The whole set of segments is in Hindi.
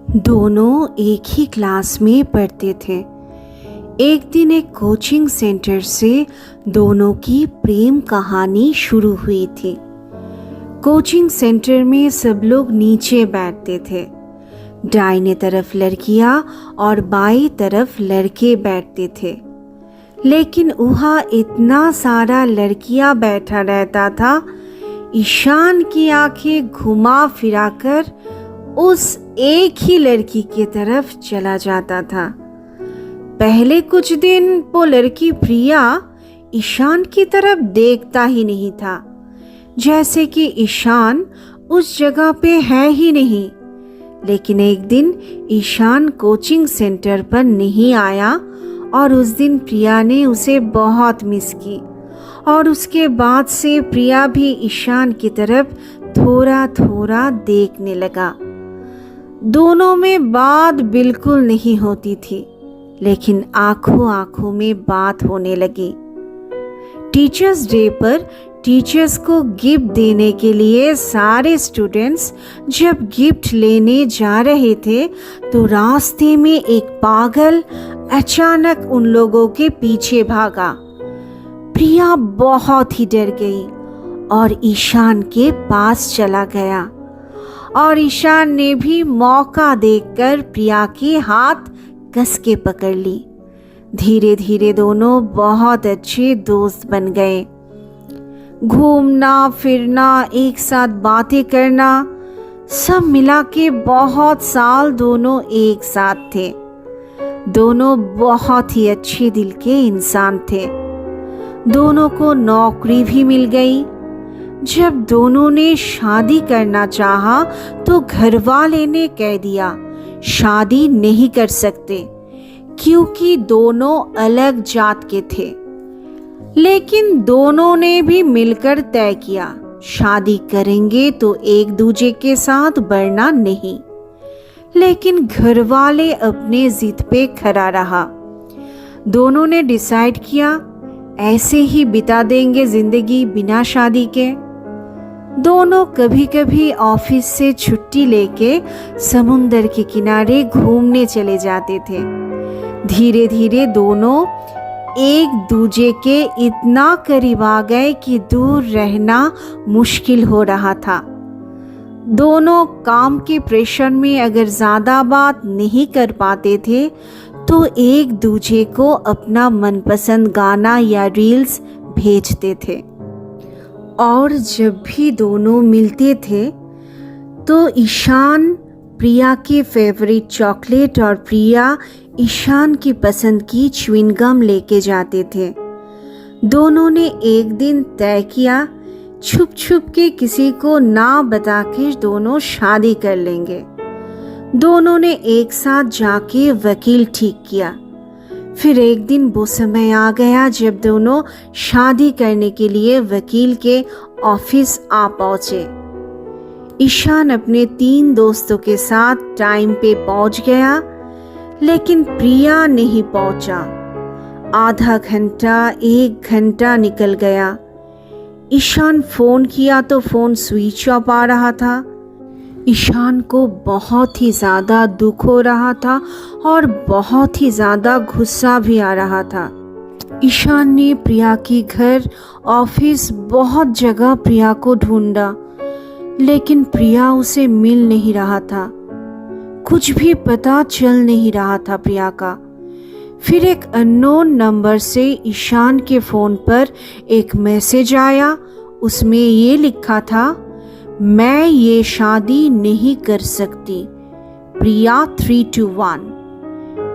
दोनों एक ही क्लास में पढ़ते थे। एक दिन एक कोचिंग सेंटर से दोनों की प्रेम कहानी शुरू हुई थी। कोचिंग सेंटर में सब लोग नीचे बैठते थे। दाहिने तरफ लड़कियां और बाईं तरफ लड़के बैठते थे। लेकिन वहाँ इतना सारा लड़कियां बैठा रहता था, ईशान की आंखें घुमा फिराकर उस एक ही लड़की की तरफ चला जाता था। पहले कुछ दिन वो लड़की प्रिया ईशान की तरफ देखता ही नहीं था, जैसे कि ईशान उस जगह पे है ही नहीं। लेकिन एक दिन ईशान कोचिंग सेंटर पर नहीं आया और उस दिन प्रिया ने उसे बहुत मिस की और उसके बाद से प्रिया भी ईशान की तरफ थोड़ा थोड़ा देखने लगा। दोनों में बात बिल्कुल नहीं होती थी, लेकिन आंखों आंखों में बात होने लगी। टीचर्स डे पर टीचर्स को गिफ्ट देने के लिए सारे स्टूडेंट्स जब गिफ्ट लेने जा रहे थे तो रास्ते में एक पागल अचानक उन लोगों के पीछे भागा। प्रिया बहुत ही डर गई और ईशान के पास चला गया और ईशान ने भी मौका देखकर प्रिया के हाथ कस के पकड़ ली। धीरे धीरे दोनों बहुत अच्छे दोस्त बन गए। घूमना फिरना, एक साथ बातें करना, सब मिला के बहुत साल दोनों एक साथ थे। दोनों बहुत ही अच्छे दिल के इंसान थे। दोनों को नौकरी भी मिल गई। जब दोनों ने शादी करना चाहा तो घरवाले ने कह दिया शादी नहीं कर सकते, क्योंकि दोनों अलग जात के थे। लेकिन दोनों ने भी मिलकर तय किया शादी करेंगे तो एक दूसरे के साथ बढ़ना नहीं। लेकिन घरवाले अपने जिद पे खरा रहा। दोनों ने डिसाइड किया ऐसे ही बिता देंगे जिंदगी बिना शादी के। दोनों कभी कभी ऑफिस से छुट्टी लेके समुंदर के किनारे घूमने चले जाते थे। धीरे धीरे दोनों एक दूजे के इतना करीब आ गए कि दूर रहना मुश्किल हो रहा था। दोनों काम के प्रेशर में अगर ज़्यादा बात नहीं कर पाते थे तो एक दूजे को अपना मनपसंद गाना या रील्स भेजते थे। और जब भी दोनों मिलते थे तो ईशान प्रिया की फेवरेट चॉकलेट और प्रिया ईशान की पसंद की च्युइंगम लेके जाते थे। दोनों ने एक दिन तय किया छुप छुप के किसी को ना बता के दोनों शादी कर लेंगे। दोनों ने एक साथ जाके वकील ठीक किया। फिर एक दिन वो समय आ गया जब दोनों शादी करने के लिए वकील के ऑफिस आ पहुंचे। ईशान अपने 3 दोस्तों के साथ टाइम पे पहुंच गया, लेकिन प्रिया नहीं पहुंचा। आधा घंटा 1 घंटा निकल गया। ईशान फोन किया तो फोन स्विच ऑफ आ रहा था। ईशान को बहुत ही ज़्यादा दुख हो रहा था और बहुत ही ज़्यादा गुस्सा भी आ रहा था। ईशान ने प्रिया की घर, ऑफिस, बहुत जगह प्रिया को ढूंढा, लेकिन प्रिया उसे मिल नहीं रहा था। कुछ भी पता चल नहीं रहा था प्रिया का। फिर एक अननोन नंबर से ईशान के फ़ोन पर एक मैसेज आया। उसमें ये लिखा था मैं ये शादी नहीं कर सकती, प्रिया 321।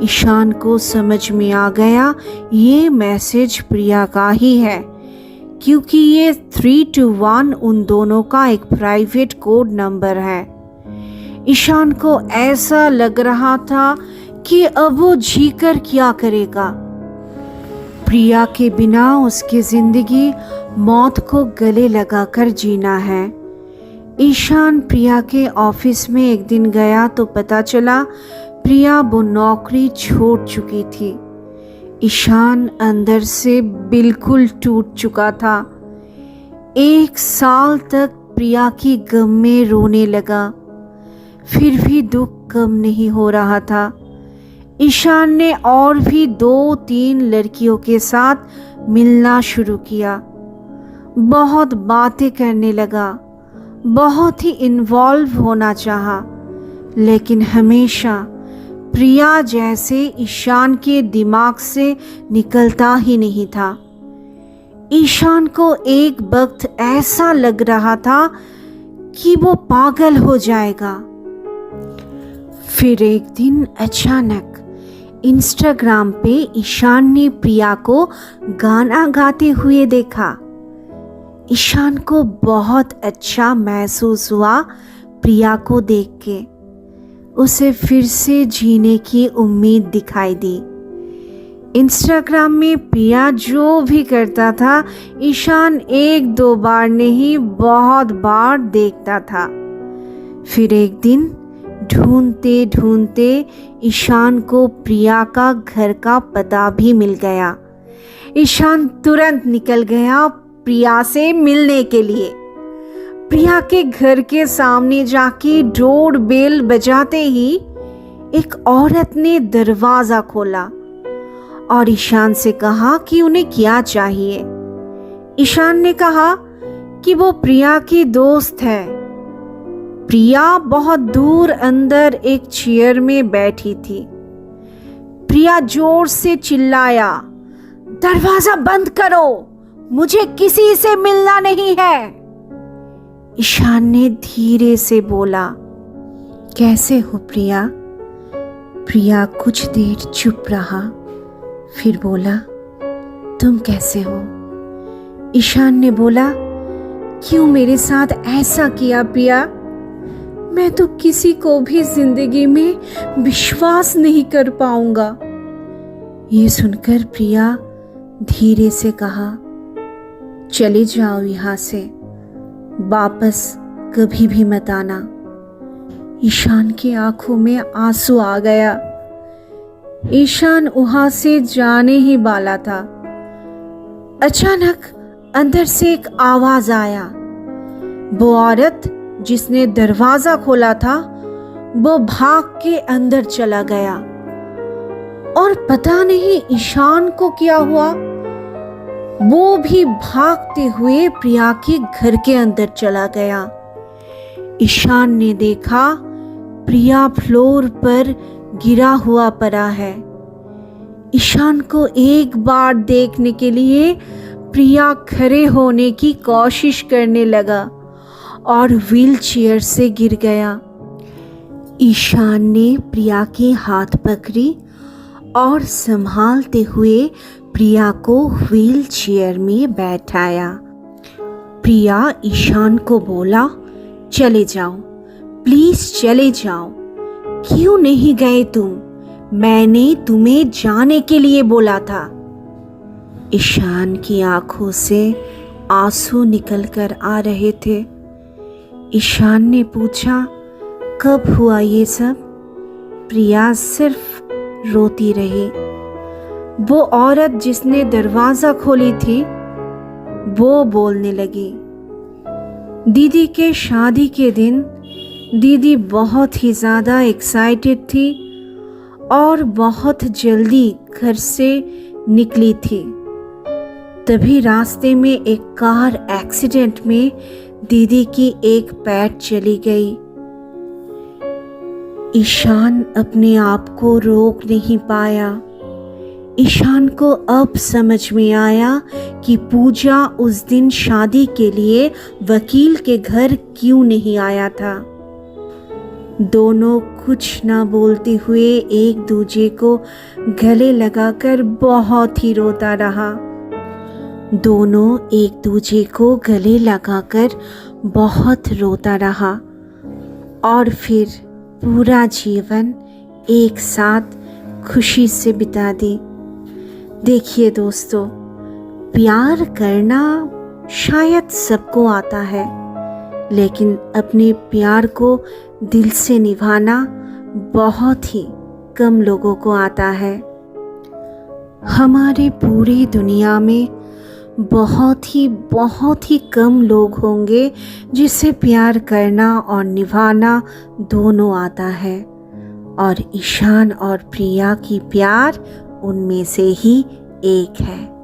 ईशान को समझ में आ गया ये मैसेज प्रिया का ही है, क्योंकि ये 321 उन दोनों का एक प्राइवेट कोड नंबर है। ईशान को ऐसा लग रहा था कि अब वो जीकर क्या करेगा। प्रिया के बिना उसकी जिंदगी मौत को गले लगाकर जीना है। ईशान प्रिया के ऑफिस में एक दिन गया तो पता चला प्रिया वो नौकरी छोड़ चुकी थी। ईशान अंदर से बिल्कुल टूट चुका था। 1 साल तक प्रिया की गम में रोने लगा। फिर भी दुख कम नहीं हो रहा था। ईशान ने और भी 2-3 लड़कियों के साथ मिलना शुरू किया, बहुत बातें करने लगा, बहुत ही इन्वॉल्व होना चाहा, लेकिन हमेशा प्रिया जैसे ईशान के दिमाग से निकलता ही नहीं था। ईशान को एक वक्त ऐसा लग रहा था कि वो पागल हो जाएगा। फिर एक दिन अचानक इंस्टाग्राम पे ईशान ने प्रिया को गाना गाते हुए देखा। ईशान को बहुत अच्छा महसूस हुआ प्रिया को देख के। उसे फिर से जीने की उम्मीद दिखाई दी। इंस्टाग्राम में प्रिया जो भी करता था ईशान 1-2 बार नहीं बहुत बार देखता था। फिर एक दिन ढूंढते ढूंढते ईशान को प्रिया का घर का पता भी मिल गया। ईशान तुरंत निकल गया प्रिया से मिलने के लिए। प्रिया के घर के सामने जाके डोर बेल बजाते ही एक औरत ने दरवाज़ा खोला और ईशान से कहा कि उन्हें क्या चाहिए। ईशान ने कहा कि वो प्रिया की दोस्त है। प्रिया बहुत दूर अंदर एक चेयर में बैठी थी। प्रिया जोर से चिल्लाया, दरवाजा बंद करो, मुझे किसी से मिलना नहीं है। ईशान ने धीरे से बोला, कैसे हो प्रिया? प्रिया कुछ देर चुप रहा, फिर बोला, तुम कैसे हो? ईशान ने बोला, क्यों मेरे साथ ऐसा किया प्रिया? मैं तो किसी को भी जिंदगी में विश्वास नहीं कर पाऊंगा। ये सुनकर प्रिया धीरे से कहा, चले जाओ यहाँ से, वापस कभी भी मत आना। ईशान की आंखों में आंसू आ गया। ईशान वहां से जाने ही वाला था। अचानक अंदर से एक आवाज आया। वो औरत जिसने दरवाजा खोला था वो भाग के अंदर चला गया और पता नहीं ईशान को क्या हुआ, वो भी भागते हुए प्रिया के घर के अंदर चला गया। ईशान ने देखा प्रिया फ्लोर पर गिरा हुआ पड़ा है। ईशान को एक बार देखने के लिए प्रिया खड़े होने की कोशिश करने लगा और व्हीलचेयर से गिर गया। ईशान ने प्रिया के हाथ पकड़ी और संभालते हुए प्रिया को व्हीलचेयर में बैठाया। प्रिया ईशान को बोला, चले जाओ, प्लीज चले जाओ। क्यों नहीं गए तुम? मैंने तुम्हें जाने के लिए बोला था। ईशान की आंखों से आंसू निकलकर आ रहे थे। ईशान ने पूछा, कब हुआ ये सब? प्रिया सिर्फ रोती रही। वो औरत जिसने दरवाज़ा खोली थी वो बोलने लगी, दीदी के शादी के दिन दीदी बहुत ही ज़्यादा एक्साइटेड थी और बहुत जल्दी घर से निकली थी। तभी रास्ते में एक कार एक्सीडेंट में दीदी की एक पैर चली गई। ईशान अपने आप को रोक नहीं पाया। ईशान को अब समझ में आया कि पूजा उस दिन शादी के लिए वकील के घर क्यों नहीं आया था। दोनों कुछ ना बोलते हुए एक दूजे को गले लगाकर बहुत ही रोता रहा। दोनों एक दूजे को गले लगाकर बहुत रोता रहा और फिर पूरा जीवन एक साथ खुशी से बिता दी। देखिए दोस्तों, प्यार करना शायद सबको आता है, लेकिन अपने प्यार को दिल से निभाना बहुत ही कम लोगों को आता है। हमारे पूरी दुनिया में बहुत ही कम लोग होंगे जिसे प्यार करना और निभाना दोनों आता है, और ईशान और प्रिया की प्यार उनमें से ही एक है।